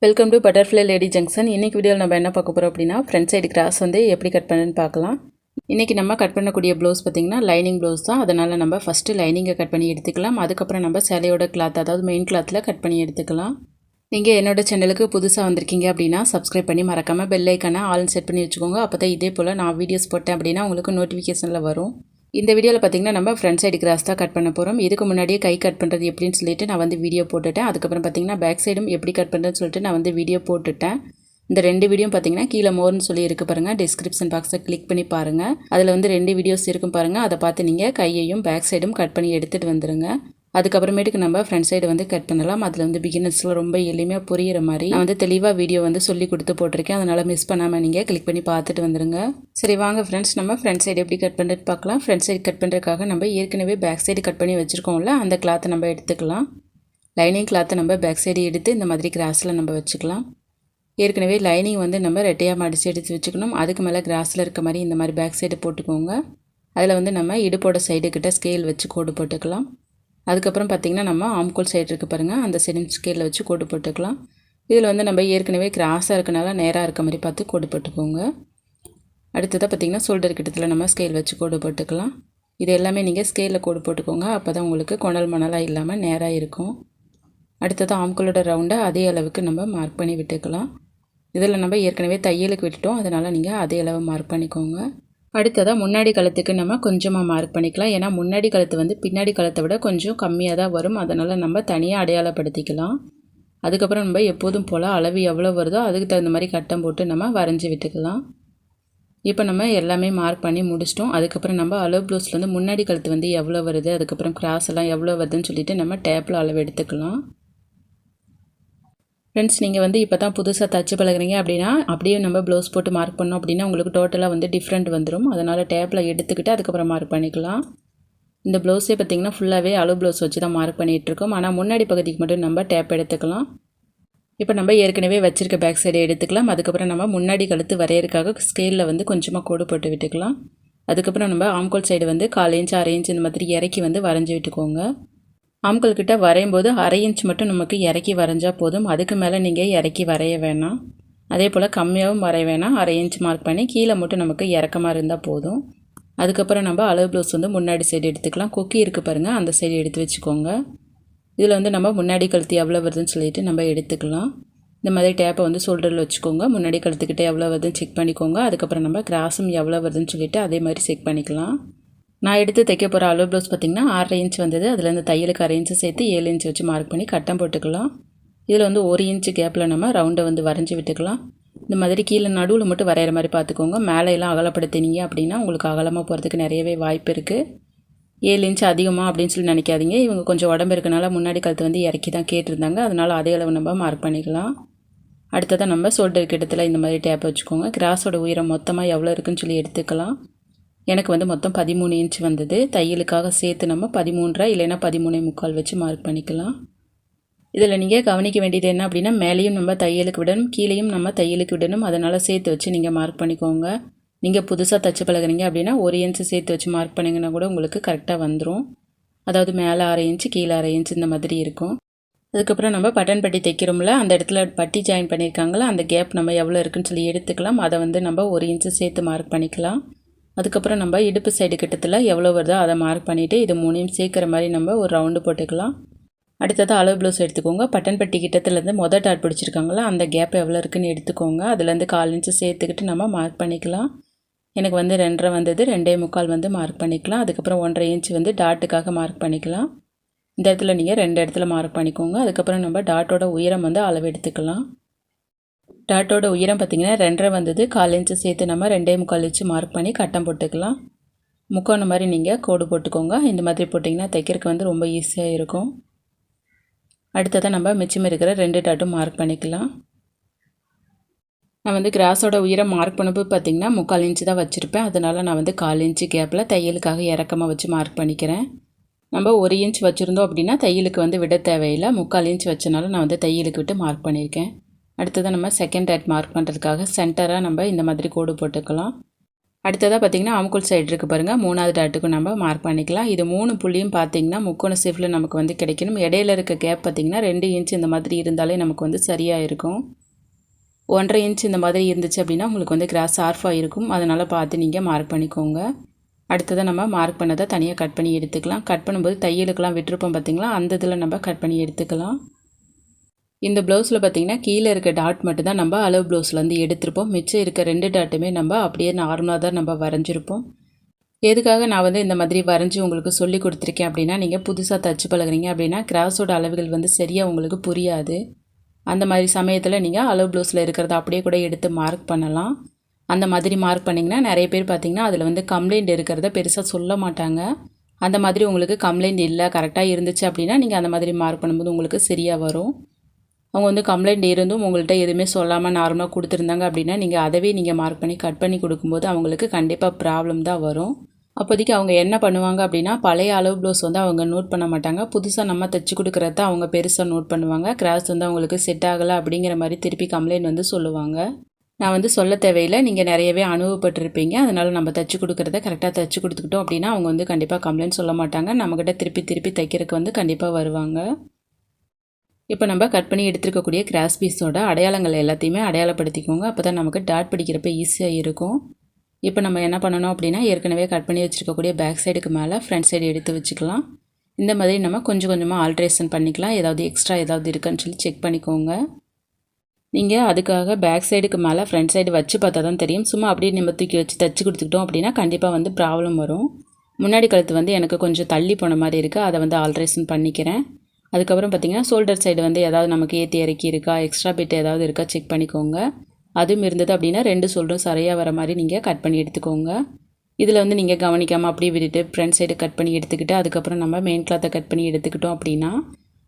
Welcome to butterfly lady junction. இன்றைக்கி வீடியோவில் நம்ம என்ன பார்க்க போகிறோம் அப்படின்னா ஃப்ரண்ட் சைடு கிராஸ் வந்து எப்படி கட் பண்ணுன்னு பார்க்கலாம். இன்றைக்கி நம்ம கட் பண்ணக்கூடிய ப்ளவுஸ் பார்த்திங்கன்னா லைனிங் ப்ளவுஸ் தான். அதனால் நம்ம ஃபஸ்ட்டு லைனிங்கை கட் பண்ணி எடுத்துக்கலாம். அதுக்கப்புறம் நம்ம சேலையோட கிளாத், அதாவது மெயின் கிளாத்தில் கட் பண்ணி எடுத்துக்கலாம். நீங்கள் என்னோடய சேனலுக்கு புதுசாக வந்திருக்கீங்க அப்படின்னா சப்ஸ்கிரைப் பண்ணி மறக்காமல் பெல் ஐக்கானை ஆல் செட் பண்ணி வச்சுக்கோங்க. அப்போ தான் இதே போல் நான் வீடியோஸ் போட்டேன் அப்படின்னா உங்களுக்கு நோட்டிஃபிகேஷனில் வரும். இந்த வீடியோவில் பார்த்திங்கன்னா நம்ம ஃப்ரண்ட் சைடு கிராஸ் தான் கட் பண்ண போகிறோம். இதுக்கு முன்னாடியே கை கட் பண்ணுறது எப்படின்னு சொல்லிட்டு நான் வந்து வீடியோ போட்டுட்டேன். அதுக்கப்புறம் பார்த்திங்கன்னா பேக் சைடும் எப்படி கட் பண்ணுறதுன்னு சொல்லிட்டு நான் வந்து வீடியோ போட்டுட்டேன். இந்த 2 வீடியோ பார்த்திங்கன்னா கீழே மோர்னு சொல்லி இருக்குது பாருங்கள். டிஸ்கிரிப்ஷன் பாக்ஸை கிளிக் பண்ணி பாருங்கள். அதில் வந்து 2 வீடியோஸ் இருக்கும் பாருங்கள். அதை பார்த்து நீங்கள் கையையும் பேக் சைடும் கட் பண்ணி எடுத்துகிட்டு வந்துடுங்க. அதுக்கப்புறமேட்டுக்கு நம்ம ஃப்ரண்ட் சைடு வந்து கட் பண்ணலாம். அதில் வந்து பிகினர்ஸில் ரொம்ப எளிமையாக புரிகிற மாதிரி நான் வந்து தெளிவாக வீடியோ வந்து சொல்லி கொடுத்து போட்டிருக்கேன். அதனால் மிஸ் பண்ணாமல் நீங்கள் கிளிக் பண்ணி பார்த்துட்டு வந்துடுங்க. சரி வாங்க ஃப்ரெண்ட்ஸ், நம்ம ஃப்ரண்ட் சைடு எப்படி கட் பண்ணுறது பார்க்கலாம். ஃப்ரண்ட் சைடு கட் பண்ணுறதுக்காக நம்ம ஏற்கனவே பேக் சைடு கட் பண்ணி வச்சுருக்கோம்ல, அந்த கிளாத்தை நம்ம எடுத்துக்கலாம். லைனிங் கிளாத்தை நம்ம பேக் சைடு எடுத்து இந்த மாதிரி கிராஸில் நம்ம வச்சுக்கலாம். ஏற்கனவே லைனிங் வந்து நம்ம ரெட்டையாக மடித்து எடுத்து வச்சுக்கணும். அதுக்கு மேலே கிராஸில் இருக்க மாதிரி இந்த மாதிரி பேக் சைடு போட்டுக்கோங்க. அதில் வந்து நம்ம இடுப்போட சைடுக்கிட்ட ஸ்கேல் வச்சு கோடு போட்டுக்கலாம். அதுக்கப்புறம் பார்த்திங்கன்னா நம்ம ஆம்கோல் சைடு இருக்குது பாருங்கள், அந்த சைடு ஸ்கேலில் வச்சு கோடு போட்டுக்கலாம். இதில் வந்து நம்ம ஏற்கனவே கிராஸாக இருக்கனால நேராக இருக்க மாதிரி பார்த்து கோடு போட்டுக்கோங்க. அடுத்ததாக பார்த்திங்கன்னா ஷோல்டர் கிட்டத்தில் நம்ம ஸ்கேல் வச்சு கோடு போட்டுக்கலாம். இது எல்லாமே நீங்கள் ஸ்கேலில் கோடு போட்டுக்கோங்க. அப்போ தான் உங்களுக்கு கொணல் மணலாக இல்லாமல் நேராக இருக்கும். அடுத்ததாக ஆம்கோலோட ரவுண்டை அதே அளவுக்கு நம்ம மார்க் பண்ணி விட்டுக்கலாம். இதில் நம்ம ஏற்கனவே தையலுக்கு விட்டுட்டோம், அதனால் நீங்கள் அதே அளவு மார்க் பண்ணிக்கோங்க. அடுத்ததாக முன்னாடி கழுத்துக்கு நம்ம கொஞ்சமாக மார்க் பண்ணிக்கலாம். ஏன்னா முன்னாடி கழுத்து வந்து பின்னாடி கழுத்தை விட கொஞ்சம் கம்மியாக தான் வரும். அதனால் நம்ம தனியாக அடையாளப்படுத்திக்கலாம். அதுக்கப்புறம் நம்ம எப்போதும் போல் அளவு எவ்வளோ வருதோ அதுக்கு தகுந்த மாதிரி கட்டம் போட்டு நம்ம வரைஞ்சி விட்டுக்கலாம். இப்போ நம்ம எல்லாமே மார்க் பண்ணி முடிச்சிட்டோம். அதுக்கப்புறம் நம்ம அளவு ப்ளவுஸில் வந்து முன்னாடி கழுத்து வந்து எவ்வளோ வருது, அதுக்கப்புறம் கிராஸ் எல்லாம் எவ்வளோ வருதுன்னு சொல்லிட்டு நம்ம டேப்பில் அளவு எடுத்துக்கலாம். ஃப்ரெண்ட்ஸ், நீங்கள் வந்து இப்போ தான் புதுசாக தச்சு பழகுறீங்க அப்படின்னா அப்படியே நம்ம ப்ளவுஸ் போட்டு மார்க் பண்ணோம் அப்படின்னா உங்களுக்கு டோட்டலாக வந்து டிஃப்ரெண்ட் வந்துடும். அதனால் டேப்பில் எடுத்துக்கிட்டு அதுக்கப்புறம் மார்க் பண்ணிக்கலாம். இந்த ப்ளவுஸே பார்த்திங்கன்னா ஃபுல்லாகவே அளவு ப்ளவுஸ் வச்சு தான் மார்க் பண்ணிகிட்ருக்கோம். ஆனால் முன்னாடி பகுதிக்கு மட்டும் நம்ம டேப் எடுத்துக்கலாம். இப்போ நம்ம ஏற்கனவே வச்சுருக்க பேக் சைடை எடுத்துக்கலாம். அதுக்கப்புறம் நம்ம முன்னாடி கழுத்து வரையறதுக்காக ஸ்கேலில் வந்து கொஞ்சமாக கோடு போட்டு விட்டுக்கலாம். அதுக்கப்புறம் நம்ம ஆம்கோல் சைடு வந்து 1/4 இன்ச் 1/2 இன்ச் இந்த மாதிரி இறக்கி வந்து வரைஞ்சி விட்டுக்கோங்க. ஆம்கோல் கிட்ட வரையும் போது 1/2 இன்ச் மட்டும் நமக்கு இறக்கி வரைஞ்சால் போதும். அதுக்கு மேலே நீங்கள் இறக்கி வரைய வேணாம். அதே போல் கம்மியாகவும் வரைய வேணாம். 1/2 இன்ச் மார்க் பண்ணி கீழே மட்டும் நமக்கு இறக்கமாக இருந்தால் போதும். அதுக்கப்புறம் நம்ம அளவு ப்ளவுஸ் வந்து முன்னாடி சைடு எடுத்துக்கலாம். கொக்கி இருக்குது பாருங்கள், அந்த சைடு எடுத்து வச்சுக்கோங்க. இதில் வந்து நம்ம முன்னாடி கழுத்து எவ்வளோ வருதுன்னு சொல்லிட்டு நம்ம எடுத்துக்கலாம். இந்த மாதிரி டேப்பை வந்து ஷோல்டரில் வச்சுக்கோங்க. முன்னாடி கழுத்துக்கிட்ட எவ்வளோ வருதுன்னு செக் பண்ணிக்கோங்க. அதுக்கப்புறம் நம்ம கிராஸும் எவ்வளோ வருதுன்னு சொல்லிட்டு அதே மாதிரி செக் பண்ணிக்கலாம். நான் எடுத்து தைக்க போகிற அளவு ப்ளவுஸ் பார்த்திங்கன்னா 6.5 இன்ச் வந்தது. அதில் இந்த தையலுக்கு 1/2 இன்ச்சு சேர்த்து 7 இன்ச் வச்சு மார்க் பண்ணி கட்டம் போட்டுக்கலாம். இதில் வந்து 1 இன்ச்சு கேப்பில் நம்ம ரவுண்டை வந்து வரைஞ்சி விட்டுக்கலாம். இந்த மாதிரி கீழே நடுவில் மட்டும் வரைகிற மாதிரி பார்த்துக்கோங்க. மேலையெல்லாம் அகலப்படுத்தினீங்க அப்படின்னா உங்களுக்கு அகலமாக போகிறதுக்கு நிறையவே வாய்ப்பு இருக்குது. 7 இன்ச் அதிகமாக அப்படின்னு சொல்லி நினைக்காதீங்க. இவங்க கொஞ்சம் உடம்பு இருக்கனால முன்னாடி கழுத்து வந்து இறக்கி தான் கேட்டிருந்தாங்க. அதனால் அதே அளவு நம்ம மார்க் பண்ணிக்கலாம். அடுத்ததாக நம்ம ஷோல்டர் கிட்டத்தில் இந்த மாதிரி டேப் வச்சுக்கோங்க. கிராஸோட உயரம் மொத்தமாக எவ்வளோ இருக்குன்னு சொல்லி எடுத்துக்கலாம். எனக்கு வந்து மொத்தம் 13 இன்ச் வந்தது. தையலுக்காக சேர்த்து நம்ம 13.5 இல்லைன்னா 13.25 வச்சு மார்க் பண்ணிக்கலாம். இதில் நீங்கள் கவனிக்க வேண்டியது என்ன அப்படின்னா மேலேயும் நம்ம தையலுக்கு விடணும், கீழேயும் நம்ம தையலுக்கு விடணும். அதனால் சேர்த்து வச்சு நீங்கள் மார்க் பண்ணிக்கோங்க. நீங்கள் புதுசாக தச்சு பழகுறீங்க அப்படின்னா 1 இன்ச் சேர்த்து வச்சு மார்க் பண்ணிங்கன்னா கூட உங்களுக்கு கரெக்டாக வந்துடும். அதாவது மேலே 1/2 இன்ச்சு கீழே 1/2 இன்ச் இந்த மாதிரி இருக்கும். அதுக்கப்புறம் நம்ம பட்டன் பட்டி தைக்கிறோம்ல, அந்த இடத்துல பட்டி ஜாயின் பண்ணியிருக்காங்களா, அந்த கேப் நம்ம எவ்வளோ இருக்குன்னு சொல்லி எடுத்துக்கலாம். அதை வந்து நம்ம 1 இன்ச்சு சேர்த்து மார்க் பண்ணிக்கலாம். அதுக்கப்புறம் நம்ம இடுப்பு சைடு கிட்டத்தில் எவ்வளோ வருதோ அதை மார்க் பண்ணிவிட்டு இது 3 சேர்க்குற மாதிரி நம்ம ஒரு ரவுண்டு போட்டுக்கலாம். அடுத்ததாக அளவு ப்ளவுஸ் எடுத்துக்கோங்க. பட்டன் பட்டி கிட்டத்துலேருந்து மொதல் டாட் பிடிச்சிருக்காங்களா, அந்த கேப் எவ்வளோ இருக்குன்னு எடுத்துக்கோங்க. அதுலேருந்து 1/4 இன்ச்சு சேர்த்துக்கிட்டு நம்ம மார்க் பண்ணிக்கலாம். எனக்கு வந்து 2.5 வந்தது, 2.25 வந்து மார்க் பண்ணிக்கலாம். அதுக்கப்புறம் 1.5 இன்ச் வந்து டாட்டுக்காக மார்க் பண்ணிக்கலாம். இந்த இடத்துல நீங்கள் 2 இடத்துல மார்க் பண்ணிக்கோங்க. அதுக்கப்புறம் நம்ம டாட்டோட உயரம் வந்து அளவு எடுத்துக்கலாம். டாட்டோட உயரம் பார்த்திங்கன்னா 2.5 வந்தது. 1/4 இன்ச்சு சேர்த்து நம்ம 2.25 இன்ச்சு மார்க் பண்ணி கட்டம் போட்டுக்கலாம். முக்கோணம் மாதிரி நீங்கள் கோடு போட்டுக்கோங்க. இந்த மாதிரி போட்டிங்கன்னா தைக்கிறதுக்கு வந்து ரொம்ப ஈஸியாக இருக்கும். அடுத்ததாக நம்ம மிச்சம் இருக்கிற 2 டாட்டும் மார்க் பண்ணிக்கலாம். நான் வந்து கிராஸோட உயரம் மார்க் பண்ணும்போது பார்த்திங்கன்னா 3/4 இன்ச்சு தான் வச்சுருப்பேன். அதனால் நான் வந்து 1/4 இன்ச்சு கேப்பில் தையலுக்காக இறக்கமாக வச்சு மார்க் பண்ணிக்கிறேன். நம்ம 1 இன்ச் வச்சுருந்தோம் அப்படின்னா தையலுக்கு வந்து விட தேவையில்லை. 3/4 இன்ச் வச்சனால நான் வந்து தையலுக்கு விட்டு மார்க் பண்ணியிருக்கேன். அடுத்ததாக நம்ம செகண்ட் டாட் மார்க் பண்ணுறதுக்காக சென்டராக நம்ம இந்த மாதிரி கோடு போட்டுக்கலாம். அடுத்ததாக பார்த்திங்கன்னா ஆம்கோல் சைடு இருக்குது பாருங்கள், 3வது டாட்டுக்கும் நம்ம மார்க் பண்ணிக்கலாம். இது 3 புள்ளியும் பார்த்திங்கன்னா முக்கோண ஷேப்பில் நமக்கு வந்து கிடைக்கணும். இடையில இருக்க கேப் பார்த்திங்கன்னா 2 இன்ச் இந்த மாதிரி இருந்தாலே நமக்கு வந்து சரியாக இருக்கும். 1.5 இன்ச் இந்த மாதிரி இருந்துச்சு அப்படின்னா உங்களுக்கு வந்து கிராஸ் ஷார்ப்பாக இருக்கும். அதனால் பார்த்து நீங்கள் மார்க் பண்ணிக்கோங்க. அடுத்ததாக நம்ம மார்க் பண்ணதை தனியாக கட் பண்ணி எடுத்துக்கலாம். கட் பண்ணும்போது தையலுக்கெல்லாம் விட்டுருப்போம் பார்த்திங்களா, அந்த இதில் நம்ம கட் பண்ணி எடுத்துக்கலாம். இந்த ப்ளவுஸில் பார்த்திங்கன்னா கீழே இருக்க டாட் மட்டும் தான் நம்ம அளவு ப்ளவுஸ்லேருந்து எடுத்திருப்போம். மிச்சம் இருக்க 2 டாட்டுமே நம்ம அப்படியே நார்மலாக தான் நம்ம வரைஞ்சிருப்போம். எதுக்காக நான் வந்து இந்த மாதிரி வரைஞ்சி உங்களுக்கு சொல்லி கொடுத்துருக்கேன் அப்படின்னா, நீங்கள் புதுசாக தச்சு பழகுறீங்க அப்படின்னா கிராஸோட அளவுகள் வந்து சரியாக உங்களுக்கு புரியாது. அந்த மாதிரி சமயத்தில் நீங்கள் அளவு ப்ளவுஸில் இருக்கிறத அப்படியே கூட எடுத்து மார்க் பண்ணலாம். அந்த மாதிரி மார்க் பண்ணிங்கன்னா நிறைய பேர் பார்த்திங்கன்னா அதில் வந்து கம்ப்ளைண்ட் இருக்கிறத பெருசாக சொல்ல மாட்டாங்க. அந்த மாதிரி உங்களுக்கு கம்ப்ளைண்ட் இல்லை, கரெக்டாக இருந்துச்சு அப்படின்னா நீங்கள் அந்த மாதிரி மார்க் பண்ணும்போது உங்களுக்கு சரியாக வரும். அவங்க வந்து கம்ப்ளைண்ட் இருந்தும் உங்கள்கிட்ட எதுவுமே சொல்லாமல் நார்மலாக கொடுத்துருந்தாங்க அப்படின்னா நீங்கள் அதவே நீங்கள் மார்க் பண்ணி கட் பண்ணி கொடுக்கும்போது அவங்களுக்கு கண்டிப்பாக ப்ராப்ளம் தான் வரும். அப்போதைக்கு அவங்க என்ன பண்ணுவாங்க அப்படின்னா, பழைய அளவு ப்ளவுஸ் வந்து அவங்க நோட் பண்ண மாட்டாங்க. புதுசாக நம்ம தைச்சி கொடுக்குறத அவங்க பெருசாக நோட் பண்ணுவாங்க. கிராஸ் வந்து அவங்களுக்கு செட் ஆகலை அப்படிங்கிற மாதிரி திருப்பி கம்ப்ளைண்ட் வந்து சொல்லுவாங்க. நான் வந்து சொல்ல தேவையில்லை, நீங்கள் நிறையவே அனுபவப்பட்டிருப்பீங்க. அதனால் நம்ம தைச்சி கொடுக்குறத கரெக்டாக தைச்சி கொடுத்துக்கிட்டோம் அப்படின்னா அவங்க வந்து கண்டிப்பாக கம்ப்ளைண்ட் சொல்ல மாட்டாங்க. நம்மக்கிட்ட திருப்பி தைக்கிறதுக்கு வந்து கண்டிப்பாக வருவாங்க. இப்போ நம்ம கட் பண்ணி எடுத்துருக்கக்கூடிய கிராஸ் பீஸோட அடையாளங்கள் எல்லாத்தையுமே அடையாளப்படுத்திக்கோங்க. அப்போ தான் நமக்கு டாட் பிடிக்கிறப்ப ஈஸியாக இருக்கும். இப்போ நம்ம என்ன பண்ணணும் அப்படின்னா, ஏற்கனவே கட் பண்ணி வச்சுருக்கக்கூடிய பேக் சைடுக்கு மேலே ஃப்ரண்ட் சைடு எடுத்து வச்சுக்கலாம். இந்த மாதிரி நம்ம கொஞ்சம் கொஞ்சமாக ஆல்ட்ரேஷன் பண்ணிக்கலாம். ஏதாவது எக்ஸ்ட்ரா ஏதாவது இருக்கான்னு சொல்லி செக் பண்ணிக்கோங்க. நீங்கள் அதுக்காக பேக் சைடுக்கு மேலே ஃப்ரண்ட் சைடு வச்சு பார்த்தா தான் தெரியும். சும்மா அப்படியே நம்ம தூக்கி வச்சு தைச்சி கொடுத்துக்கிட்டோம் அப்படின்னா கண்டிப்பாக வந்து ப்ராப்ளம் வரும். முன்னாடி கழுத்து வந்து எனக்கு கொஞ்சம் தள்ளி போன மாதிரி இருக்குது, அதை வந்து ஆல்ட்ரேஷன் பண்ணிக்கிறேன். அதுக்கப்புறம் பார்த்திங்கன்னா ஷோல்டர் சைடு வந்து ஏதாவது நமக்கு ஏற்றி இறக்கி இருக்கா, எக்ஸ்ட்ரா பிட் ஏதாவது இருக்கா செக் பண்ணிக்கோங்க. அதுவும் இருந்தது அப்படின்னா 2 ஷோல்டரும் சரியாக வர மாதிரி நீங்கள் கட் பண்ணி எடுத்துக்கோங்க. இதில் வந்து நீங்கள் கவனிக்காமல் அப்படியே விட்டுட்டு ஃப்ரண்ட் சைடு கட் பண்ணி எடுத்துக்கிட்டு அதுக்கப்புறம் நம்ம மெயின் கிளாத்தை கட் பண்ணி எடுத்துக்கிட்டோம் அப்படின்னா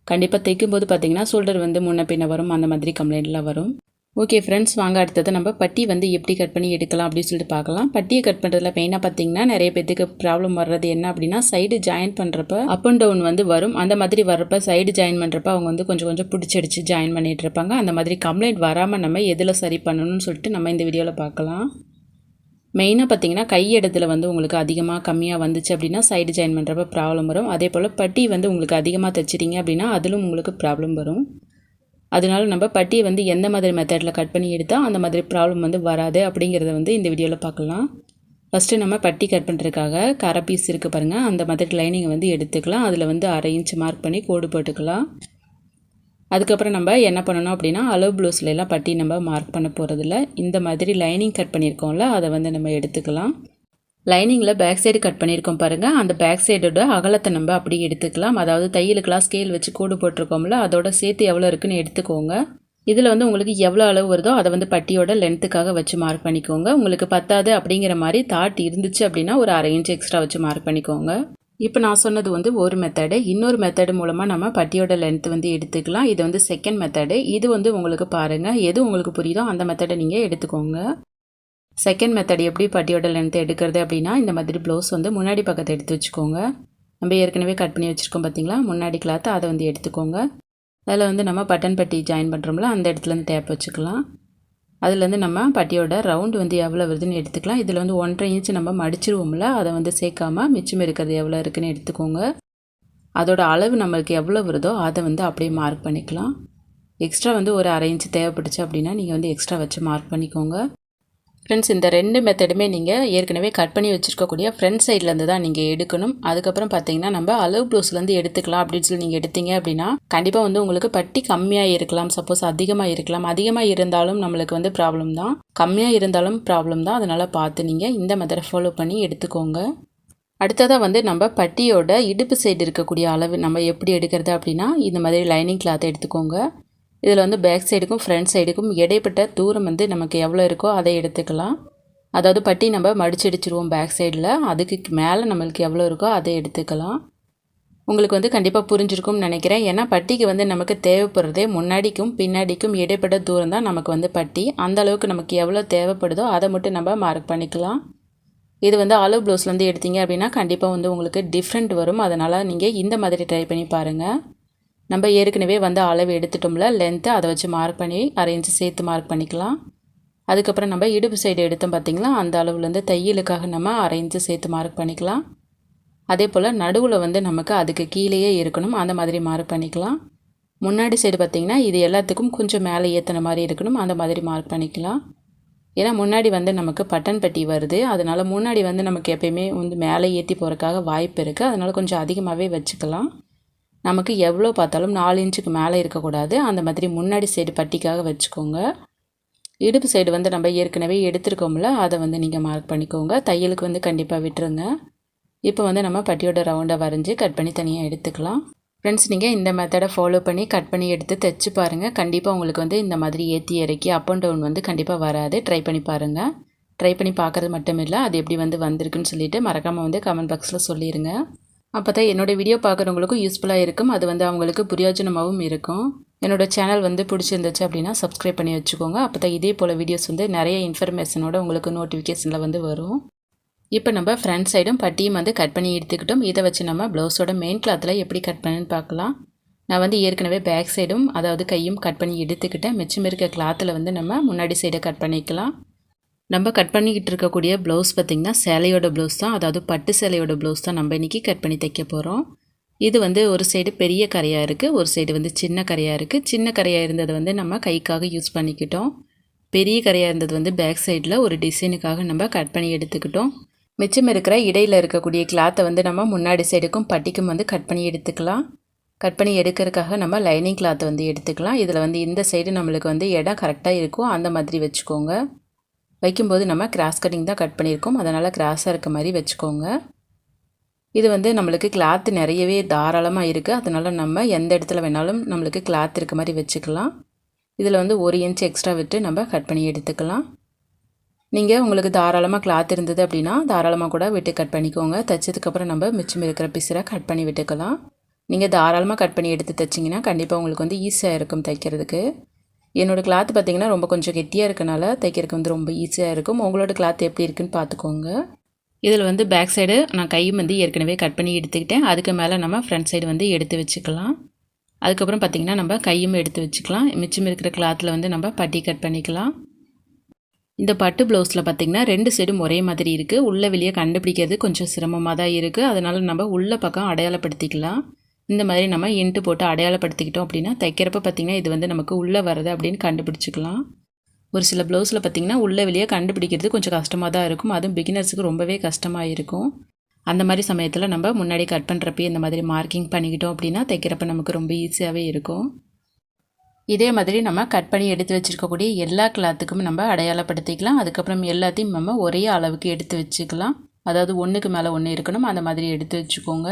கண்டிப்பாக தைக்கும்போது பார்த்திங்கன்னா ஷோல்டர் வந்து முன்ன பின்ன வரும், அந்த மாதிரி கம்ப்ளைண்ட்லாம் வரும். ஓகே ஃப்ரெண்ட்ஸ், வாங்க அடுத்தது நம்ம பட்டி வந்து எப்படி கட் பண்ணி எடுக்கலாம் அப்படின்னு சொல்லிட்டு பார்க்கலாம். பட்டியை கட் பண்ணுறதுல மெயினாக பார்த்திங்கன்னா நிறைய பேத்துக்கு ப்ராப்ளம் வர்றது என்ன அப்படின்னா, சைடு ஜாயின் பண்ணுறப்ப அப் அண்ட் டவுன் வந்து வரும். அந்த மாதிரி வர்றப்ப சைடு ஜாயின் பண்ணுறப்ப அவங்க வந்து கொஞ்சம் பிடிச்சடிச்சு ஜாயின் பண்ணிகிட்டு இருப்பாங்க. அந்த மாதிரி கம்ப்ளைண்ட் வராமல் நம்ம எதில் சரி பண்ணணும்னு சொல்லிட்டு நம்ம இந்த வீடியோவில் பார்க்கலாம். மெயினாக பார்த்திங்கன்னா கை இடத்துல வந்து உங்களுக்கு அதிகமாக கம்மியாக வந்துச்சு அப்படின்னா சைடு ஜாயின் பண்ணுறப்ப ப்ராப்ளம் வரும். அதே போல் பட்டி வந்து உங்களுக்கு அதிகமாக தைச்சிட்டிங்க அப்படின்னா அதிலும் உங்களுக்கு ப்ராப்ளம் வரும். அதனால நம்ம பட்டியை வந்து எந்த மாதிரி மெத்தடில் கட் பண்ணி எடுத்தால் அந்த மாதிரி ப்ராப்ளம் வந்து வராது அப்படிங்கிறத வந்து இந்த வீடியோவில் பார்க்கலாம். ஃபஸ்ட்டு நம்ம பட்டி கட் பண்ணுறதுக்காக கரை பீஸ் இருக்குது பாருங்கள், அந்த மாதிரி லைனிங்கை வந்து எடுத்துக்கலாம். அதில் வந்து 1/2 இன்ச் மார்க் பண்ணி கோடு போட்டுக்கலாம். அதுக்கப்புறம் நம்ம என்ன பண்ணணும் அப்படின்னா, அளவு ப்ளவுஸில் எல்லாம் பட்டி நம்ம மார்க் பண்ண போகிறதில்ல. இந்த மாதிரி லைனிங் கட் பண்ணியிருக்கோம்ல அதை வந்து நம்ம எடுத்துக்கலாம். லைனிங்கில் பேக் சைடு கட் பண்ணியிருக்கோம் பாருங்கள், அந்த பேக் சைடோட அகலத்தை நம்ம அப்படியே எடுத்துக்கலாம். அதாவது தையலுக்கெல்லாம் ஸ்கேல் வச்சு கோடு போட்டிருக்கோம்ல, அதோட சேர்த்து எவ்வளோ இருக்குன்னு எடுத்துக்கோங்க. இதில் வந்து உங்களுக்கு எவ்வளோ அளவு வருதோ அதை வந்து பட்டியோட லென்த்துக்காக வச்சு மார்க் பண்ணிக்கோங்க. உங்களுக்கு பத்தாது அப்படிங்கிற மாதிரி தாட் இருந்துச்சு அப்படின்னா ஒரு 1/2 இன்ச் எக்ஸ்ட்ரா வச்சு மார்க் பண்ணிக்கோங்க. இப்போ நான் சொன்னது வந்து ஒரு மெத்தடு. இன்னொரு மெத்தடு மூலமாக நம்ம பட்டியோட லென்த் வந்து எடுத்துக்கலாம். இது வந்து செகண்ட் மெத்தடு. இது வந்து உங்களுக்கு பாருங்கள், எது உங்களுக்கு புரியுதோ அந்த மெத்தடை நீங்கள் எடுத்துக்கோங்க. செகண்ட் மெத்தட் எப்படி பட்டியோட லென்த்தை எடுக்கிறது அப்படின்னா, இந்த மாதிரி ப்ளவுஸ் வந்து முன்னாடி பக்கத்தை எடுத்து வச்சுக்கோங்க. நம்ம ஏற்கனவே கட் பண்ணி வச்சுருக்கோம் பார்த்திங்களா, முன்னாடி கிளாத்தை அதை வந்து எடுத்துக்கோங்க. அதில் வந்து நம்ம பட்டன் பட்டி ஜாயின் பண்ணுறோம்ல, அந்த இடத்துலேருந்து டேப் வச்சுக்கலாம். அதுலேருந்து நம்ம பட்டியோட ரவுண்டு வந்து எவ்வளோ வருதுன்னு எடுத்துக்கலாம். இதில் வந்து 1.5 இன்ச் நம்ம மடிச்சிருவோம்ல, அதை வந்து சேர்க்காமல் மிச்சம் இருக்கிறது எவ்வளோ இருக்குதுன்னு எடுத்துக்கோங்க. அதோட அளவு நம்மளுக்கு எவ்வளோ வருதோ அதை வந்து அப்படியே மார்க் பண்ணிக்கலாம். எக்ஸ்ட்ரா வந்து ஒரு 1/2 இன்ச் தேவைப்பட்டுச்சு அப்படின்னா நீங்கள் வந்து எக்ஸ்ட்ரா வச்சு மார்க் பண்ணிக்கோங்க. ஃப்ரெண்ட்ஸ், இந்த 2 மெத்தடுமே நீங்கள் ஏற்கனவே கட் பண்ணி வச்சுருக்கக்கூடிய ஃப்ரண்ட் சைட்லேருந்து தான் நீங்கள் எடுக்கணும். அதுக்கப்புறம் பார்த்தீங்கன்னா நம்ம அளவு ப்ளவுஸ்லேருந்து எடுத்துக்கலாம் அப்படின்னு சொல்லி நீங்கள் எடுத்தீங்க அப்படின்னா கண்டிப்பாக வந்து உங்களுக்கு பட்டி கம்மியாக இருக்கலாம், சப்போஸ் அதிகமாக இருக்கலாம். அதிகமாக இருந்தாலும் நம்மளுக்கு வந்து ப்ராப்ளம் தான், கம்மியாக இருந்தாலும் ப்ராப்ளம் தான். அதனால் பார்த்து நீங்கள் இந்த மெத்தடை ஃபாலோ பண்ணி எடுத்துக்கோங்க. அடுத்ததாக வந்து நம்ம பட்டியோட இடுப்பு சைடு இருக்கக்கூடிய அளவு நம்ம எப்படி எடுக்கிறது அப்படின்னா, இந்த மாதிரி லைனிங் கிளாத்தை எடுத்துக்கோங்க. இதில் வந்து பேக் சைடுக்கும் ஃப்ரண்ட் சைடுக்கும் இடைப்பட்ட தூரம் வந்து நமக்கு எவ்வளோ இருக்கோ அதை எடுத்துக்கலாம். அதாவது பட்டி நம்ம மடிச்சடிச்சிருவோம் பேக் சைடில், அதுக்கு மேலே நம்மளுக்கு எவ்வளோ இருக்கோ அதை எடுத்துக்கலாம். உங்களுக்கு வந்து கண்டிப்பாக புரிஞ்சிருக்கும்னு நினைக்கிறேன். ஏன்னா பட்டிக்கு வந்து நமக்கு தேவைப்படுறதே முன்னாடிக்கும் பின்னாடிக்கும் இடைப்பட்ட தூரம் தான் நமக்கு வந்து பட்டி. அந்த அளவுக்கு நமக்கு எவ்வளோ தேவைப்படுதோ அதை மட்டும் நம்ம மார்க் பண்ணிக்கலாம். இது வந்து அளவு ப்ளவுஸ்லேருந்து எடுத்தீங்க அப்படின்னா கண்டிப்பாக வந்து உங்களுக்கு டிஃப்ரெண்ட் வரும். அதனால் நீங்கள் இந்த மாதிரி ட்ரை பண்ணி பாருங்கள். நம்ம ஏற்கனவே வந்து அளவு எடுத்துட்டோம்ல லென்த்து, அதை வச்சு மார்க் பண்ணி 1/2 இன்ச் சேர்த்து மார்க் பண்ணிக்கலாம். அதுக்கப்புறம் நம்ம இடுப்பு சைடு எடுத்தோம் பார்த்திங்களா, அந்த அளவுலேருந்து தையலுக்காக நம்ம 1/2 இன்ச் சேர்த்து மார்க் பண்ணிக்கலாம். அதே போல் நடுவில் வந்து நமக்கு அதுக்கு கீழேயே இருக்கணும், அந்த மாதிரி மார்க் பண்ணிக்கலாம். முன்னாடி சைடு பார்த்திங்கன்னா இது எல்லாத்துக்கும் கொஞ்சம் மேலே ஏற்றின மாதிரி இருக்கணும், அந்த மாதிரி மார்க் பண்ணிக்கலாம். ஏன்னா முன்னாடி வந்து நமக்கு பட்டன் பட்டி வருது, அதனால் முன்னாடி வந்து நமக்கு எப்பயுமே வந்து மேலே ஏற்றி போகிறதுக்காக வாய்ப்பு இருக்குது. அதனால் கொஞ்சம் அதிகமாகவே வச்சுக்கலாம். நமக்கு எவ்வளோ பார்த்தாலும் 4 இன்ச்சுக்கு மேலே இருக்கக்கூடாது, அந்த மாதிரி முன்னாடி சைடு பட்டிக்காக வச்சுக்கோங்க. இடுப்பு சைடு வந்து நம்ம ஏற்கனவே எடுத்துருக்கோம்ல, அதை வந்து நீங்கள் மார்க் பண்ணிக்கோங்க. தையலுக்கு வந்து கண்டிப்பாக விட்டுருங்க. இப்போ வந்து நம்ம பட்டியோட ரவுண்டாக வரைஞ்சி கட் பண்ணி தனியாக எடுத்துக்கலாம். ஃப்ரெண்ட்ஸ், நீங்கள் இந்த மெத்தடை ஃபாலோ பண்ணி கட் பண்ணி எடுத்து தைச்சி பாருங்கள். கண்டிப்பாக உங்களுக்கு வந்து இந்த மாதிரி ஏற்றி இறக்கி அப் அண்ட் டவுன் வந்து கண்டிப்பாக வராது. ட்ரை பண்ணி பாருங்கள். ட்ரை பண்ணி பார்க்குறது மட்டும் இல்லை, அது எப்படி வந்து வந்திருக்குன்னு சொல்லிவிட்டு மறக்காமல் வந்து கமெண்ட் பாக்ஸில் சொல்லிடுங்க. அப்போ தான் என்னோடய வீடியோ பார்க்குறவங்களுக்கும் யூஸ்ஃபுல்லாக இருக்கும், அது வந்து அவங்களுக்கு பிரயோஜனமாகவும் இருக்கும். என்னோடய சேனல் வந்து பிடிச்சிருந்துச்சு அப்படின்னா சப்ஸ்கிரைப் பண்ணி வச்சுக்கோங்க. அப்போ தான் இதே போல் வீடியோஸ் வந்து நிறைய இன்ஃபர்மேஷனோட உங்களுக்கு நோட்டிஃபிகேஷனில் வந்து வரும். இப்போ நம்ம ஃப்ரண்ட் சைடும் பட்டியும் வந்து கட் பண்ணி எடுத்துக்கிட்டோம். இதை வச்சு நம்ம ப்ளவுஸோட மெயின் கிளாத்தில் எப்படி கட் பண்ணுன்னு பார்க்கலாம். நான் வந்து ஏற்கனவே பேக் சைடும் அதாவது கையும் கட் பண்ணி எடுத்துக்கிட்டேன். மிச்சம் இருக்க கிளாத்தில் வந்து நம்ம முன்னாடி சைடை கட் பண்ணிக்கலாம். நம்ம கட் பண்ணிக்கிட்டு இருக்கக்கூடிய ப்ளவுஸ் பார்த்திங்கன்னா சேலையோட ப்ளவுஸ் தான், அதாவது பட்டு சேலையோட ப்ளவுஸ் தான் நம்ம இன்றைக்கி கட் பண்ணி தைக்க போகிறோம். இது வந்து ஒரு சைடு பெரிய கரையாக இருக்குது, ஒரு சைடு வந்து சின்ன கரையாக இருக்குது. சின்ன கரையாக இருந்தது வந்து நம்ம கைக்காக யூஸ் பண்ணிக்கிட்டோம். பெரிய கரையாக இருந்தது வந்து பேக் சைடில் ஒரு டிசைனுக்காக நம்ம கட் பண்ணி எடுத்துக்கிட்டோம். மிச்சம் இருக்கிற இடையில் இருக்கக்கூடிய கிளாத்தை வந்து நம்ம முன்னாடி சைடுக்கும் பட்டிக்கும் வந்து கட் பண்ணி எடுத்துக்கலாம். கட் பண்ணி எடுக்கிறதுக்காக நம்ம லைனிங் கிளாத்தை வந்து எடுத்துக்கலாம். இதில் வந்து இந்த சைடு நம்மளுக்கு வந்து இடம் கரெக்டாக இருக்கும், அந்த மாதிரி வச்சுக்கோங்க. வைக்கும்போது நம்ம கிராஸ் கட்டிங் தான் கட் பண்ணியிருக்கோம், அதனால் கிராஸாக இருக்க மாதிரி வச்சுக்கோங்க. இது வந்து நம்மளுக்கு கிளாத்து நிறையவே தாராளமாக இருக்குது, அதனால் நம்ம எந்த இடத்துல வேணாலும் நம்மளுக்கு கிளாத் இருக்க மாதிரி வச்சுக்கலாம். இதில் வந்து 1 இன்ச் எக்ஸ்ட்ரா விட்டு நம்ம கட் பண்ணி எடுத்துக்கலாம். நீங்கள் உங்களுக்கு தாராளமாக கிளாத் இருந்தது அப்படின்னா தாராளமாக கூட விட்டு கட் பண்ணிக்கோங்க. தைச்சதுக்கப்புறம் நம்ம மிச்சம் இருக்கிற பீஸரை கட் பண்ணி விட்டுக்கலாம். நீங்கள் தாராளமாக கட் பண்ணி எடுத்து தைச்சிங்கன்னா கண்டிப்பாக உங்களுக்கு வந்து ஈஸியாக இருக்கும் தைக்கிறதுக்கு. என்னோடய கிளாத் பார்த்திங்கன்னா ரொம்ப கொஞ்சம் கெட்டியாக இருக்கனால தைக்கிறதுக்கு வந்து ரொம்ப ஈஸியாக இருக்கும். உங்களோட கிளாத் எப்படி இருக்குன்னு பார்த்துக்கோங்க. இதில் வந்து பேக் சைடு நான் கையும் வந்து ஏற்கனவே கட் பண்ணி எடுத்துக்கிட்டேன். அதுக்கு மேலே நம்ம ஃப்ரண்ட் சைடு வந்து எடுத்து வச்சுக்கலாம். அதுக்கப்புறம் பார்த்திங்கன்னா நம்ம கையும் எடுத்து வச்சுக்கலாம். மிச்சம் இருக்கிற கிளாத்தில் வந்து நம்ம பட்டி கட் பண்ணிக்கலாம். இந்த பட்டு ப்ளவுஸில் பார்த்திங்கன்னா 2 சைடும் ஒரே மாதிரி இருக்குது. உள்ளே வெளியே கண்டுபிடிக்கிறது கொஞ்சம் சிரமமாக தான் இருக்குது, அதனால் நம்ம உள்ள பக்கம் அடையாளப்படுத்திக்கலாம். இந்த மாதிரி நம்ம இன்ட்டு போட்டு அடையாளப்படுத்திக்கிட்டோம் அப்படின்னா தைக்கிறப்ப பார்த்திங்கன்னா இது வந்து நமக்கு உள்ளே வருது அப்படின்னு கண்டுபிடிச்சிக்கலாம். ஒரு சில ப்ளவுஸில் பார்த்திங்கன்னா உள்ளே வெளியே கண்டுபிடிக்கிறது கொஞ்சம் கஷ்டமாக தான் இருக்கும், அதுவும் பிகினர்ஸுக்கு ரொம்பவே கஷ்டமாக இருக்கும். அந்த மாதிரி சமயத்தில் நம்ம முன்னாடி கட் பண்ணுறப்பே இந்த மாதிரி மார்க்கிங் பண்ணிக்கிட்டோம் அப்படின்னா தைக்கிறப்ப நமக்கு ரொம்ப ஈஸியாகவே இருக்கும். இதே மாதிரி நம்ம கட் பண்ணி எடுத்து வச்சுருக்கக்கூடிய எல்லா கிளாத்துக்கும் நம்ம அடையாளப்படுத்திக்கலாம். அதுக்கப்புறம் எல்லாத்தையும் நம்ம ஒரே அளவுக்கு எடுத்து வச்சுக்கலாம். அதாவது 1க்கு மேலே 1 இருக்கணும், அந்த மாதிரி எடுத்து வச்சுக்கோங்க.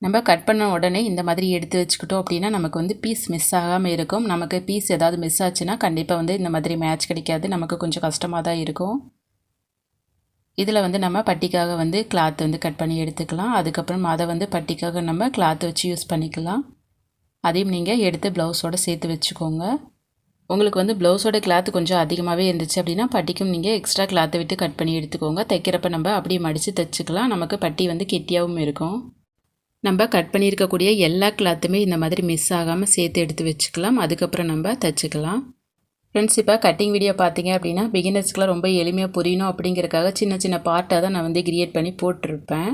நம்ம கட் பண்ண உடனே இந்த மாதிரி எடுத்து வச்சுக்கிட்டோம் அப்படின்னா நமக்கு வந்து பீஸ் மிஸ் ஆகாமல் இருக்கும். நமக்கு பீஸ் ஏதாவது மிஸ் ஆச்சுன்னா கண்டிப்பாக வந்து இந்த மாதிரி மேட்ச் கிடைக்காது, நமக்கு கொஞ்சம் கஷ்டமாக தான் இருக்கும். இதில் வந்து நம்ம பட்டிக்காக வந்து கிளாத் வந்து கட் பண்ணி எடுத்துக்கலாம். அதுக்கப்புறம் அதை வந்து பட்டிக்காக நம்ம கிளாத் வச்சு யூஸ் பண்ணிக்கலாம். அதையும் நீங்கள் எடுத்து ப்ளவுஸோடு சேர்த்து வச்சுக்கோங்க. உங்களுக்கு வந்து ப்ளவுஸோட கிளாத் கொஞ்சம் அதிகமாகவே இருந்துச்சு அப்படின்னா பட்டிக்கும் நீங்கள் எக்ஸ்ட்ரா கிளாத்தை விட்டு கட் பண்ணி எடுத்துக்கோங்க. தைக்கிறப்ப நம்ம அப்படியே மடித்து தைச்சிக்கலாம். நமக்கு பட்டி வந்து கெட்டியாகவும் இருக்கும். நம்ம கட் பண்ணியிருக்கக்கூடிய எல்லா கிளாத்துமே இந்த மாதிரி மிஸ் ஆகாமல் சேர்த்து எடுத்து வச்சுக்கலாம். அதுக்கப்புறம் நம்ம தைச்சிக்கலாம். ஃப்ரெண்ட்ஸ், இப்போ கட்டிங் வீடியோ பார்த்தீங்க அப்படின்னா பிகினர்ஸ்க்குலாம் ரொம்ப எளிமையாக புரியணும் அப்படிங்கிறதுக்காக சின்ன சின்ன பார்ட்டாக தான் நான் வந்து கிரியேட் பண்ணி போட்டிருப்பேன்.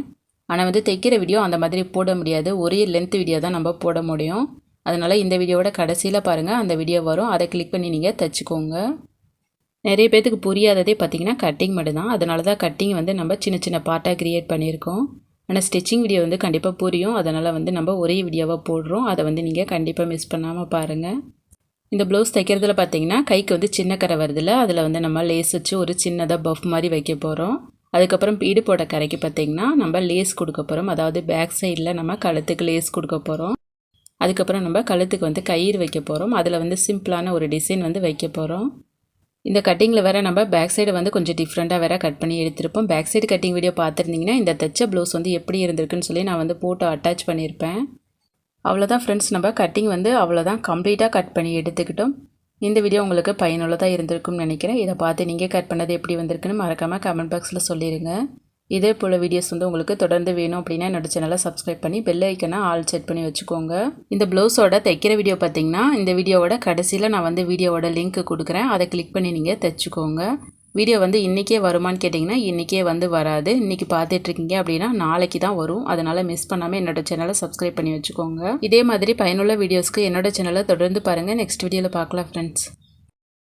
ஆனால் வந்து தைக்கிற வீடியோ அந்த மாதிரி போட முடியாது, ஒரே லென்த் வீடியோ தான் நம்ம போட முடியும். அதனால் இந்த வீடியோவோட கடைசியில் பாருங்கள், அந்த வீடியோ வரும், அதை கிளிக் பண்ணி நீங்கள் தைச்சிக்கோங்க. நிறைய பேத்துக்கு புரியாததே பார்த்திங்கன்னா கட்டிங் மட்டும்தான், அதனால தான் கட்டிங் வந்து நம்ம சின்ன சின்ன பார்ட்டாக க்ரியேட் பண்ணியிருக்கோம். ஆனால் ஸ்டிச்சிங் வீடியோ வந்து கண்டிப்பாக புரியும், அதனால் வந்து நம்ம ஒரே வீடியோவாக போடுறோம். அதை வந்து நீங்கள் கண்டிப்பாக மிஸ் பண்ணாமல் பாருங்கள். இந்த ப்ளவுஸ் தைக்கிறதுல பார்த்திங்கன்னா கைக்கு வந்து சின்ன கரை வருதில்ல, அதில் வந்து நம்ம லேஸ் வச்சு ஒரு சின்னதாக பஃப் மாதிரி வைக்க போகிறோம். அதுக்கப்புறம் இடுப்போட கரைக்கு பார்த்திங்கன்னா நம்ம லேஸ் கொடுக்க போகிறோம். அதாவது பேக் சைடில் நம்ம கழுத்துக்கு லேஸ் கொடுக்க போகிறோம். அதுக்கப்புறம் நம்ம கழுத்துக்கு வந்து கயிறு வைக்க போகிறோம். அதில் வந்து சிம்பிளான ஒரு டிசைன் வந்து வைக்க போகிறோம். இந்த கட்டிங்கில் வேறு நம்ம பேக் சைடை வந்து கொஞ்சம் டிஃப்ரெண்ட்டாக வேறு கட் பண்ணி எடுத்திருப்போம். பேக் சைடு கட்டிங் வீடியோ பார்த்துருந்தீங்கன்னா இந்த தைச்ச ப்ளவுஸ் வந்து எப்படி இருந்திருக்குன்னு சொல்லி நான் வந்து போட்டோ அட்டாச் பண்ணியிருப்பேன். அவ்வளோதான் ஃப்ரெண்ட்ஸ், நம்ம கட்டிங் வந்து அவ்வளோதான் கம்ப்ளீட்டாக கட் பண்ணி எடுத்துக்கிட்டோம். இந்த வீடியோ உங்களுக்கு பயனுள்ளதாக இருந்திருக்கும்னு நினைக்கிறேன். இதை பார்த்து நீங்கள் கட் பண்ணது எப்படி வந்திருக்குன்னு மறக்காமல் கமெண்ட் பாக்ஸில் சொல்லிடுங்க. இதே போல் வீடியோஸ் வந்து உங்களுக்கு தொடர்ந்து வேணும் அப்படின்னா என்னோட சேனலை சப்ஸ்கிரைப் பண்ணி பெல் ஐக்கனை ஆல் செட் பண்ணி வச்சுக்கோங்க. இந்த ப்ளவுஸோட தைக்கிற வீடியோ பார்த்தீங்கன்னா இந்த வீடியோவோட கடைசியில் நான் வந்து வீடியோவோட லிங்க் கொடுக்குறேன், அதை கிளிக் பண்ணி நீங்கள் தைச்சிக்கோங்க. வீடியோ வந்து இன்றைக்கே வருமானு கேட்டிங்கன்னா இன்றைக்கே வந்து வராது. இன்றைக்கி பார்த்துட்ருக்கீங்க அப்படின்னா நாளைக்கு தான் வரும். அதனால் மிஸ் பண்ணாமல் என்னோட சேனலை சப்ஸ்கிரைப் பண்ணி வச்சுக்கோங்க. இதே மாதிரி பயனுள்ள வீடியோஸ்க்கு என்னோட சேனலை தொடர்ந்து பாருங்கள். நெக்ஸ்ட் வீடியோவில் பார்க்கலாம் ஃப்ரெண்ட்ஸ்.